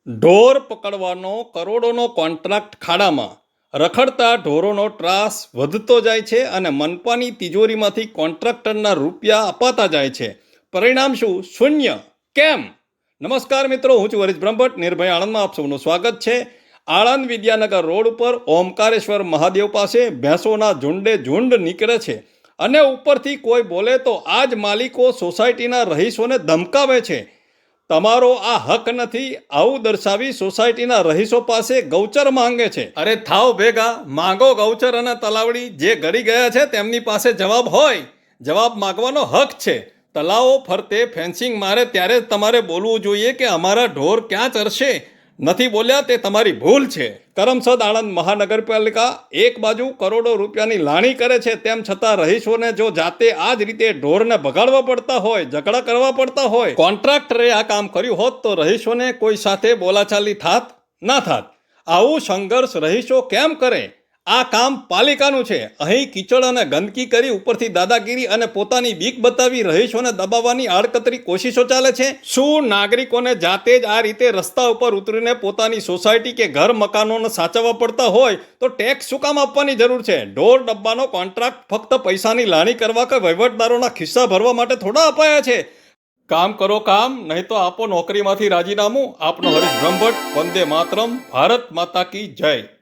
ઢોર પકડવાનો કરોડોનો કોન્ટ્રાક્ટ ખાડામાં. રખડતા ઢોરોનો ત્રાસ વધતો જાય છે અને મનપાની તિજોરીમાંથી કોન્ટ્રાક્ટરના રૂપિયા અપાતા જાય છે. પરિણામ શું? શૂન્ય. કેમ? નમસ્કાર મિત્રો, હું છું હરીશ બ્રહ્મભટ્ટ. નિર્ભય આણંદમાં આપ સૌનું સ્વાગત છે. આણંદ વિદ્યાનગર રોડ ઉપર ઓમકારેશ્વર મહાદેવ પાસે ભેંસોના ઝુંડે ઝુંડ નીકળે છે અને ઉપરથી કોઈ બોલે તો આ જ માલિકો સોસાયટીના રહીશોને ધમકાવે છે. તમારો આ હક નથી, આવું દર્શાવી સોસાયટીના રહીશો પાસે ગૌચર માંગે છે. અરે થાવ ભેગા, માંગો ગૌચર અને તલાવડી. જે ગળી ગયા છે તેમની પાસે જવાબ હોય, જવાબ માંગવાનો હક છે. તલાવો ફરતે ફેન્સિંગ મારે ત્યારે તમારે બોલવું જોઈએ કે અમારા ઢોર ક્યાં ચરશે. નથી બોલ્યા તે તમારી ભૂલ છે. કરમસદ આણંદ મહાનગરપાલિકા એક બાજુ કરોડો રૂપિયાની લાણી કરે છે, તેમ છતાં રહીશોને જો જાતે આ જ રીતે ઢોરને ભગાડવા પડતા હોય, ઝઘડા કરવા પડતા હોય, કોન્ટ્રાક્ટરે આ કામ કર્યું હોત તો રહીશોને કોઈ સાથે બોલાચાલી થાત ના થાત. આવું સંઘર્ષ રહીશો કેમ કરે? આ કામ પાલિકાનું છે. અહીં કીચડ અને ગંદકી કરી ઉપરથી દાદાગીરી અને પોતાની બીક બતાવી રહીશોને દબાવવાની આડકતરી કોશિશો ચાલે છે. શું નાગરિકોને જાતે જ આ રીતે રસ્તા ઉપર ઉતરીને પોતાની સોસાયટી કે ઘર મકાનોને સાચવવા પડતા હોય તો ટેક્સ શું કામ આપવાની જરૂર છે? ઢોર ડબ્બાનો કોન્ટ્રાક્ટ ફક્ત પૈસાની લાણી કરવા કે વહીવટદારોના ખિસ્સા ભરવા માટે થોડા અપાયા છે. કામ કરો કામ, નહીં તો આપો નોકરીમાંથી રાજીનામું. આપનો હરીશ બ્રહ્મભટ્ટ. વંદે માતરમ. ભારત માતા કી જય.